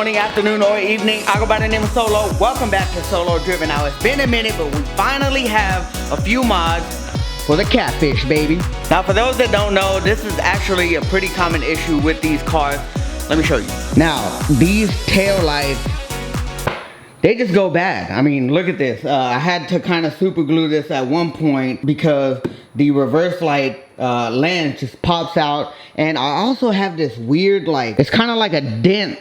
morning, afternoon, or evening. I go by the name of Solo. Welcome back to Solo Driven. Now, it's been a minute, but we finally have a few mods for the catfish, baby. Now, for those that don't know, this is actually a pretty common issue with these cars. Let me show you. Now, these tail lights, they just go bad. I mean, look at this. I had to kind of super glue this at one point because the reverse light lens just pops out. And I also have this weird, like, it's kind of like a dent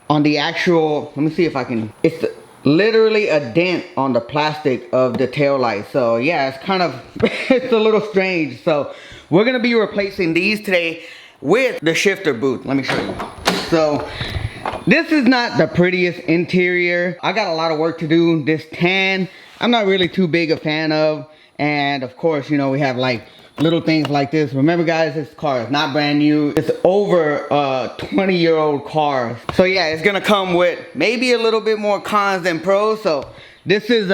on the actual, let me see if I can, it's literally a dent on the plastic of the tail light. So yeah, it's kind of, it's a little strange. So we're gonna be replacing these today with the shifter boot. Let me show you. So this is not the prettiest interior. I got a lot of work to do. This tan, I'm not really too big a fan of. And of course, you know, we have like little things like this. Remember guys, this car is not brand new. It's over a 20-year-old car. So yeah, it's gonna come with maybe a little bit more cons than pros. So this is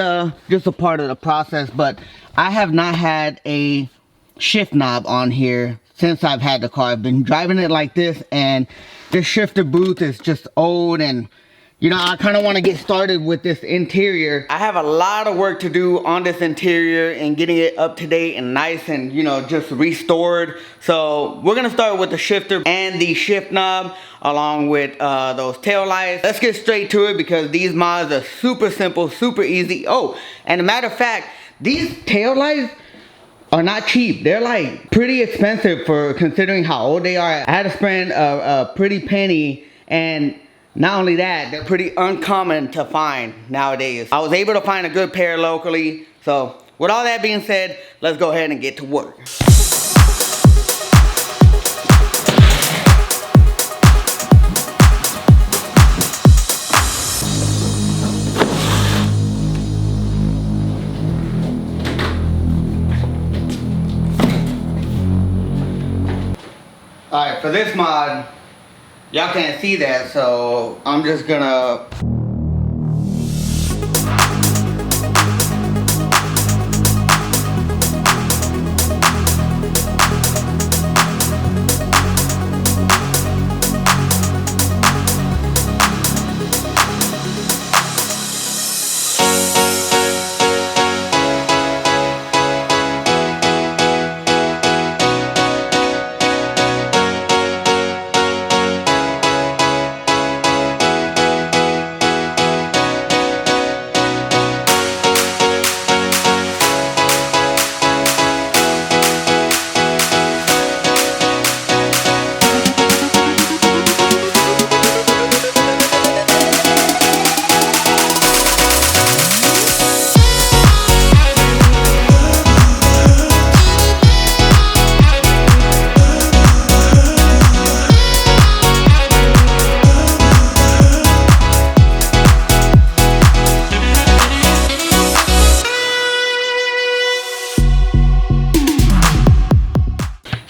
just a part of the process, but I have not had a shift knob on here since I've had the car. I've been driving it like this, and this shifter booth is just old, and you know, I kind of want to get started with this interior. I have a lot of work to do on this interior and getting it up to date and nice and, you know, just restored. So we're going to start with the shifter and the shift knob along with those tail lights. Let's get straight to it because these mods are super simple, super easy. Oh, and a matter of fact, these tail lights are not cheap. They're like pretty expensive for considering how old they are. I had to spend a pretty penny, and not only that, they're pretty uncommon to find nowadays. I was able to find a good pair locally. So with all that being said, let's go ahead and get to work. All right, for this mod, y'all can't see that, so I'm just gonna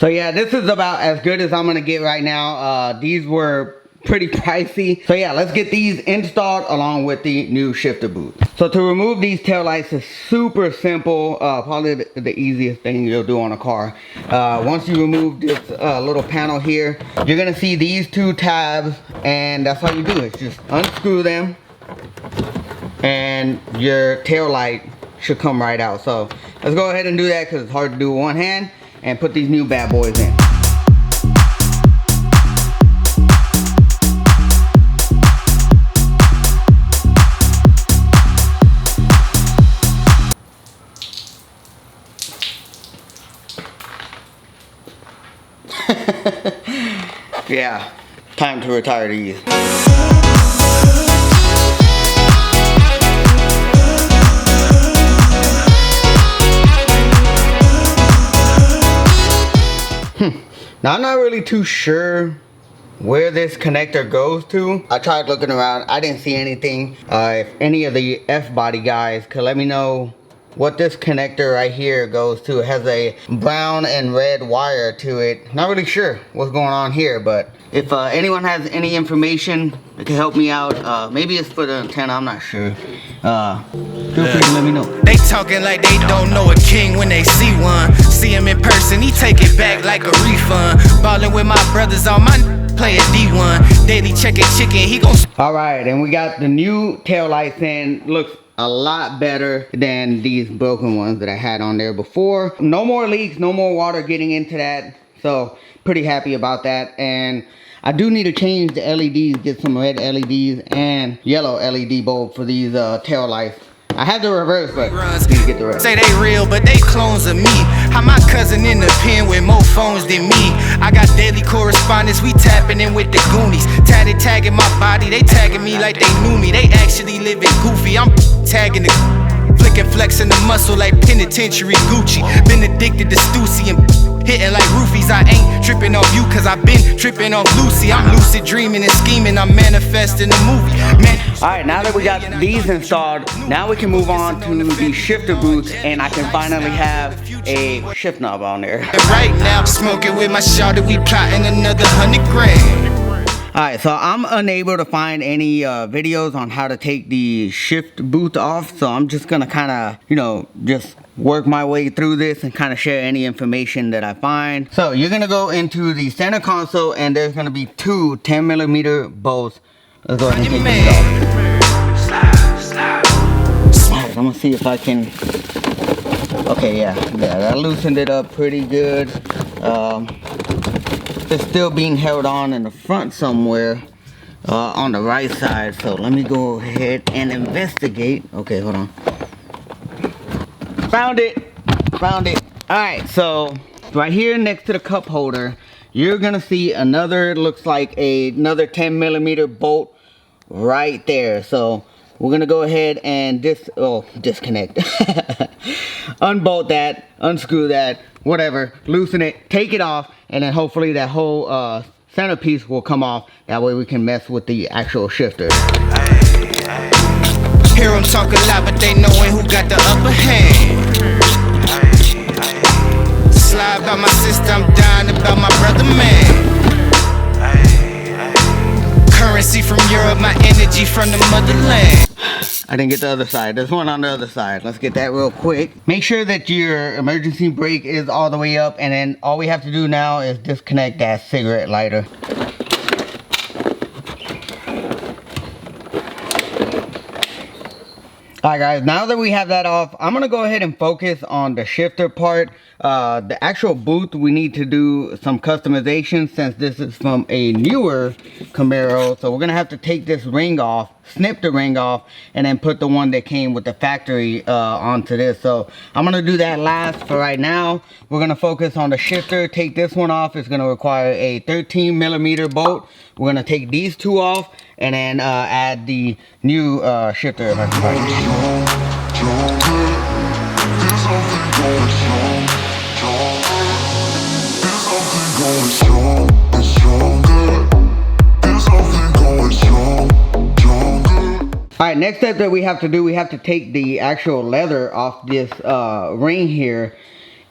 So yeah, this is about as good as I'm gonna get right now. These were pretty pricey. So yeah, let's get these installed along with the new shifter boot. So to remove these tail lights is super simple. Probably the easiest thing you'll do on a car. Once you remove this little panel here, you're gonna see these two tabs, and that's all you do is just unscrew them, and your tail light should come right out. So let's go ahead and do that because it's hard to do with one hand, and put these new bad boys in. Yeah, time to retire these. Now I'm not really too sure where this connector goes to. I tried looking around, I didn't see anything. If any of the F-body guys could let me know what this connector right here goes to. It has a brown and red wire to it. Not really sure what's going on here, but if anyone has any information that can help me out, maybe it's for the antenna, I'm not sure. Feel free to let me know. They talking like they don't know a king when they see one. See him in person, he take it back like a refund. Ballin' with my brothers on my play a D1. Daily checking chicken, he gon' All right, and we got the new tail lights in. Looks a lot better than these broken ones that I had on there before. No more leaks, no more water getting into that. So pretty happy about that. And I do need to change the LEDs, get some red LEDs and yellow LED bulb for these tail lights. I have the reverse, but need to get the rest. say they real, but they clones of me. How my cousin in the pen with more phones than me. I got daily correspondence, we tapping in with the Goonies. Tatted tagging my body, they tagging me like they knew me. They actually living goofy, I'm tagging the flicking flexing the muscle like penitentiary Gucci. Been addicted to Stussy and hitting like roofies. I ain't tripping off you cause I've been tripping off Lucy. I'm lucid dreaming and scheming, I'm manifesting a movie. Alright, now that we got these installed, now we can move on to the shifter boots, and I can finally have a shift knob on there. And right now, smoking with my shawty, we plotting another 100 grand. Alright, so I'm unable to find any videos on how to take the shift boot off, so I'm just gonna kind of, you know, just work my way through this and kind of share any information that I find. So you're gonna go into the center console, and there's gonna be two 10mm bolts. Let's go ahead and take these off. Alright, I'm gonna see if I can. Okay, yeah, that loosened it up pretty good. It's still being held on in the front somewhere on the right side, so let me go ahead and investigate. Okay, hold on. Found it. Alright, so right here next to the cup holder, you're gonna see another, looks like another 10mm bolt right there. So we're gonna go ahead and disconnect. Unbolt that, unscrew that, whatever, loosen it, take it off, and then hopefully that whole centerpiece will come off. That way we can mess with the actual shifter. Hear them talk a lot, but they knowin' who got the upper hand. Slide about my sister, I'm dying about my brother, man. Currency from Europe, my energy from the motherland. I didn't get the other side. There's one on the other side. Let's get that real quick. Make sure that your emergency brake is all the way up, and then all we have to do now is disconnect that cigarette lighter. Alright guys, now that we have that off, I'm going to go ahead and focus on the shifter part. The actual boot, we need to do some customization since this is from a newer Camaro. So we're going to have to take this ring off, snip the ring off, and then put the one that came with the factory onto this. So I'm going to do that last. For right now, we're going to focus on the shifter. Take this one off. It's going to require a 13mm bolt. We're going to take these two off and then add the new shifter. Alright, next step that we have to do, we have to take the actual leather off this ring here.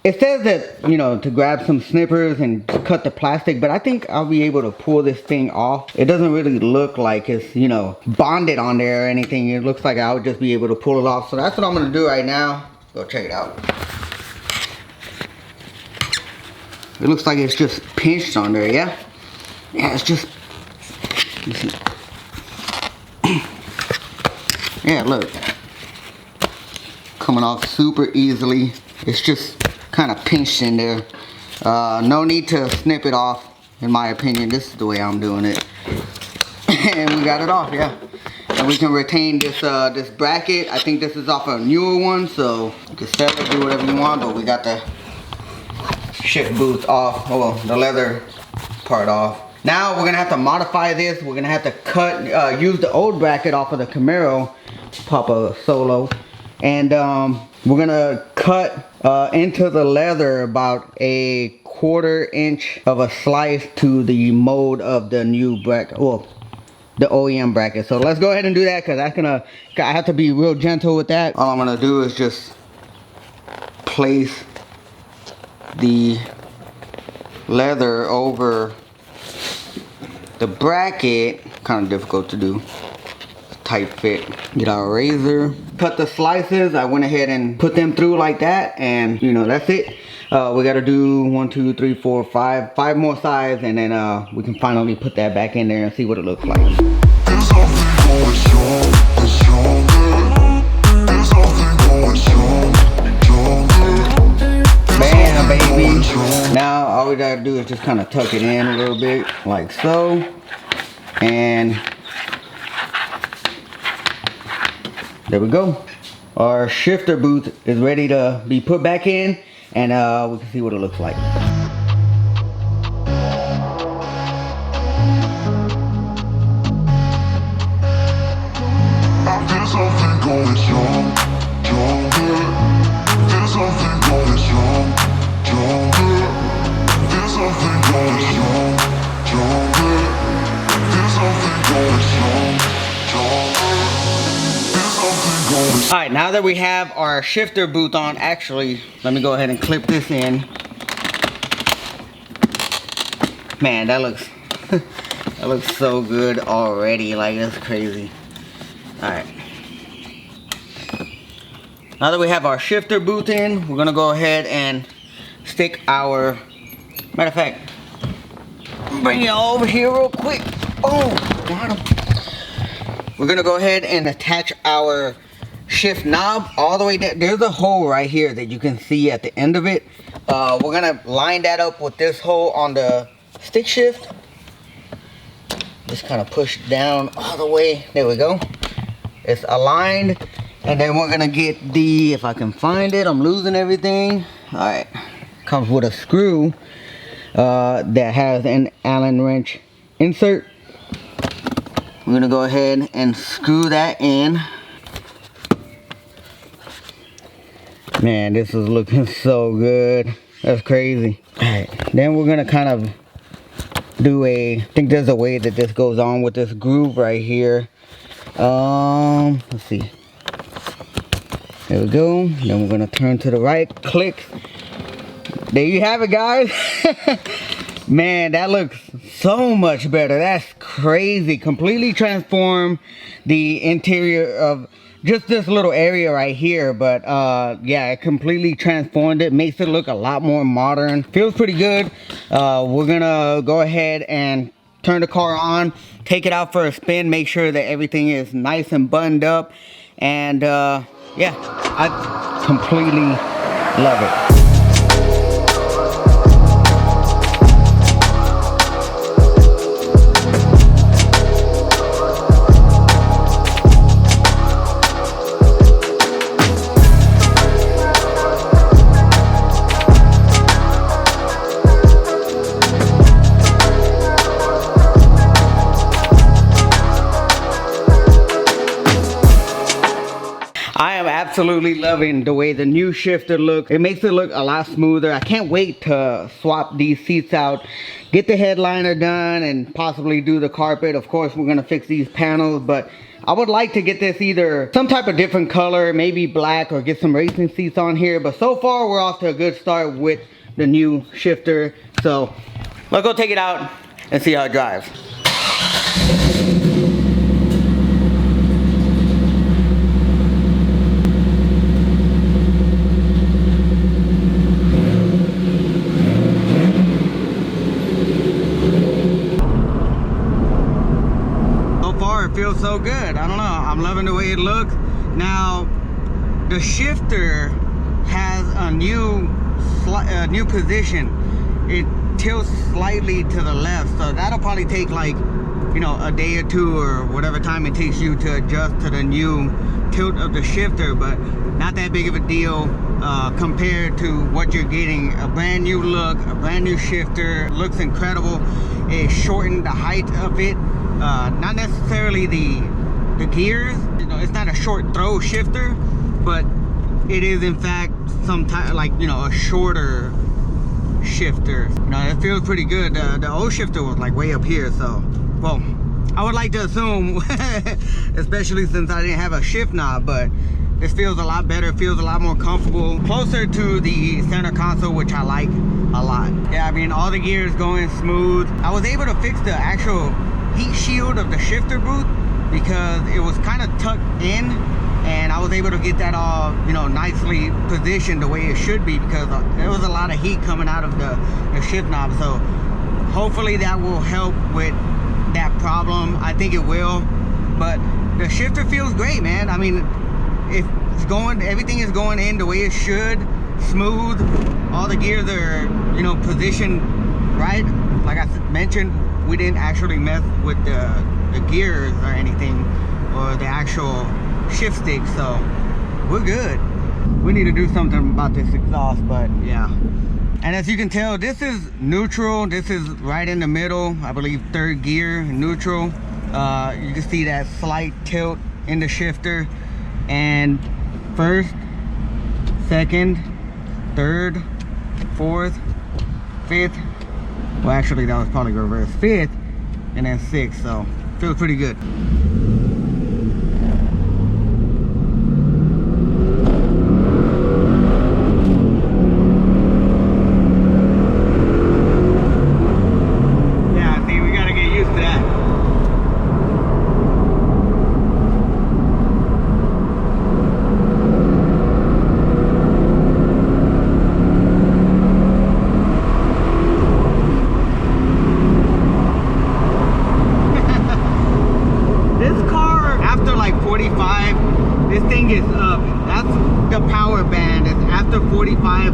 It says that, you know, to grab some snippers and cut the plastic, but I think I'll be able to pull this thing off. It doesn't really look like it's, you know, bonded on there or anything. It looks like I'll just be able to pull it off. So that's what I'm going to do right now. Go check it out. It looks like it's just pinched on there, yeah? Yeah, it's just, you see. Yeah, look. Coming off super easily. It's just kind of pinched in there. No need to snip it off, in my opinion. This is the way I'm doing it. And we got it off, yeah. And we can retain this this bracket. I think this is off a newer one, so you can sell it, do whatever you want, but we got the shift boots off, well, the leather part off. Now we're gonna have to modify this. We're gonna have to cut, use the old bracket off of the Camaro, Papa Solo, and we're gonna cut into the leather about a 1/4 inch of a slice to the mold of the new bracket, well, the OEM bracket. So let's go ahead and do that, because that's gonna, I have to be real gentle with that. All I'm gonna do is just place the leather over the bracket. Kind of difficult to do. tight fit. Get our razor, cut the slices. I went ahead and put them through like that, and you know, that's it. We gotta do 1, 2, 3, 4, 5 more sides, and then we can finally put that back in there and see what it looks like. Bam, baby. Now all we gotta do is just kind of tuck it in a little bit, like so. And there we go. Our shifter booth is ready to be put back in, and we can see what it looks like. There's something going strong, stronger. There's something going strong, stronger. There's something going strong, stronger. There's something going strong, stronger. There's something going strong. Alright, now that we have our shifter booth on, actually, let me go ahead and clip this in. Man, that looks that looks so good already. Like, that's crazy. Alright. Now that we have our shifter booth in, we're gonna go ahead and stick our, matter of fact, bring it over here real quick. Oh, got him. We're gonna go ahead and attach our shift knob all the way down. There's a hole right here that you can see at the end of it. We're gonna line that up with this hole on the stick shift. Just kind of push down all the way. There we go. It's aligned. And then we're gonna get the, if I can find it, I'm losing everything. All right, comes with a screw that has an Allen wrench insert. We're gonna go ahead and screw that in. Man, this is looking so good. That's crazy. All right, then we're gonna kind of do I think there's a way that this goes on with this groove right here. Let's see. There we go. Then we're gonna turn to the right, click. There you have it, guys. Man, that looks so much better. That's crazy. Completely transformed the interior of just this little area right here. But yeah, it completely transformed it. Makes it look a lot more modern. Feels pretty good. We're gonna go ahead and turn the car on, take it out for a spin, make sure that everything is nice and buttoned up, and yeah, I completely love it. Absolutely loving the way the new shifter looks. It makes it look a lot smoother. I can't wait to swap these seats out, get the headliner done, and possibly do the carpet. Of course, we're gonna fix these panels, but I would like to get this either some type of different color, maybe black, or get some racing seats on here. But so far, we're off to a good start with the new shifter. So let's go take it out and see how it drives. Feels so good. I don't know, I'm loving the way it looks. Now the shifter has a new position. It tilts slightly to the left, so that'll probably take, like, you know, a day or two or whatever time it takes you to adjust to the new tilt of the shifter, but not that big of a deal compared to what you're getting. A brand new look, a brand new shifter, looks incredible. It shortened the height of it. Not necessarily the gears, you know, it's not a short throw shifter, but it is in fact some type, like, you know, a shorter shifter. You know, it feels pretty good. The old shifter was like way up here, so, well, I would like to assume, especially since I didn't have a shift knob, but this feels a lot better, feels a lot more comfortable, closer to the center console, which I like a lot. Yeah, I mean, all the gears going smooth. I was able to fix the actual heat shield of the shifter booth because it was kind of tucked in, and I was able to get that all, you know, nicely positioned the way it should be, because there was a lot of heat coming out of the shift knob. So hopefully that will help with that problem. I think it will. But the shifter feels great, man. I mean, it's going, everything is going in the way it should, smooth. All the gears are, you know, positioned right. Like I mentioned, we didn't actually mess with the gears or anything, or the actual shift stick, so we're good. We need to do something about this exhaust, but yeah. And as you can tell, this is neutral. This is right in the middle, I believe third gear, neutral. You can see that slight tilt in the shifter, and first, second, third, fourth, fifth. Well, actually that was probably reverse. Fifth, and then sixth, so feels pretty good.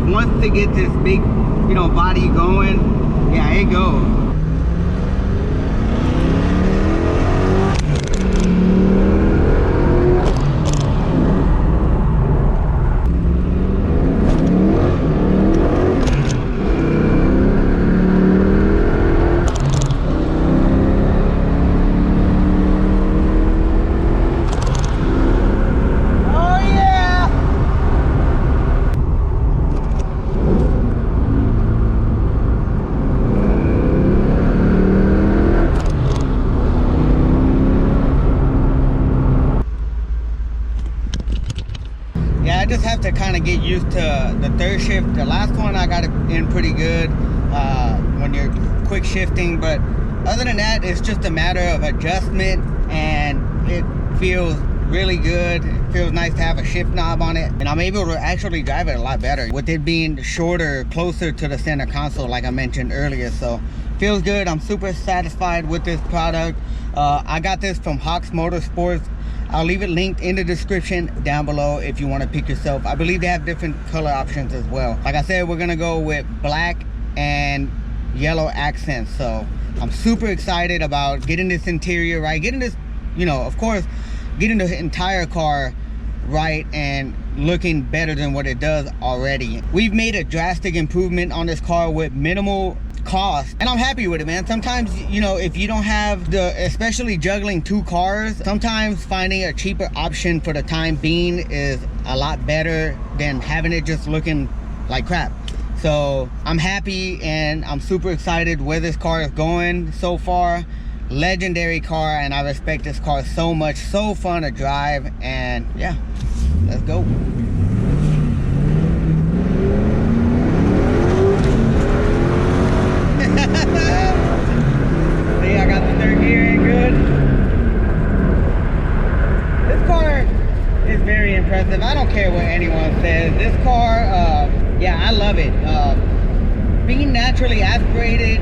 Once to get this big, you know, body going, yeah, it goes. I just have to kind of get used to the third shift. The last one I got it in pretty good when you're quick shifting, but other than that, it's just a matter of adjustment, and it feels really good. It feels nice to have a shift knob on it, and I'm able to actually drive it a lot better with it being shorter, closer to the center console like I mentioned earlier. So feels good. I'm super satisfied with this product. I got this from Hawks Motorsports. I'll leave it linked in the description down below if you want to pick yourself. I believe they have different color options as well. Like I said, we're gonna go with black and yellow accents. So I'm super excited about getting this interior right, getting this, you know, of course, getting the entire car right and looking better than what it does already. We've made a drastic improvement on this car with minimal cost, and I'm happy with it, man. Sometimes, you know, if you don't have especially juggling two cars, sometimes finding a cheaper option for the time being is a lot better than having it just looking like crap. So I'm happy, and I'm super excited where this car is going so far. Legendary car, and I respect this car so much. So fun to drive, and yeah, let's go. See, I got the third gear in good. This car is very impressive. I don't care what anyone says. This car, yeah, I love it. Being naturally aspirated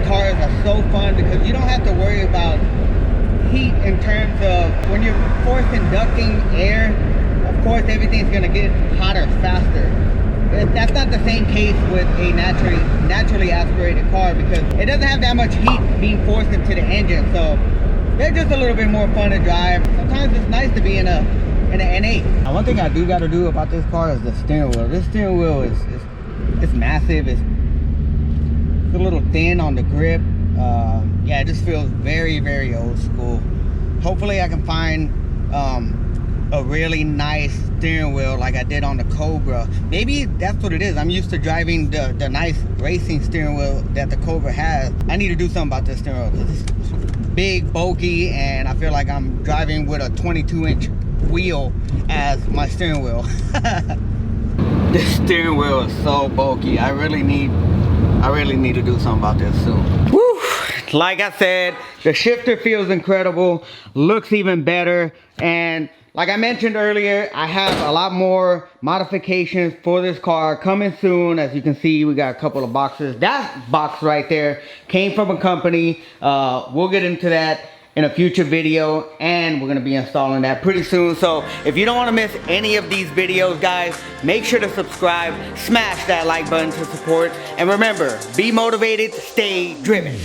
cars are so fun because you don't have to worry about heat in terms of when you're forced inducting air. Of course, everything's gonna get hotter faster. That's not the same case with a naturally aspirated car because it doesn't have that much heat being forced into the engine, so they're just a little bit more fun to drive. Sometimes it's nice to be in an N8. Now, one thing I do got to do about this car is the steering wheel. This steering wheel is massive. It's a little thin on the grip. Yeah, it just feels very, very old school. Hopefully I can find a really nice steering wheel like I did on the Cobra. Maybe that's what it is. I'm used to driving the nice racing steering wheel that the Cobra has. I need to do something about this steering wheel because it's big, bulky, and I feel like I'm driving with a 22-inch wheel as my steering wheel. This steering wheel is so bulky. I really need to do something about this soon. Woo! like I said, the shifter feels incredible, looks even better, and like I mentioned earlier, I have a lot more modifications for this car coming soon. As you can see, we got a couple of boxes. That box right there came from a company. We'll get into that in a future video, and we're gonna be installing that pretty soon. So if you don't wanna miss any of these videos, guys, make sure to subscribe, smash that like button to support, and remember, be motivated, stay driven.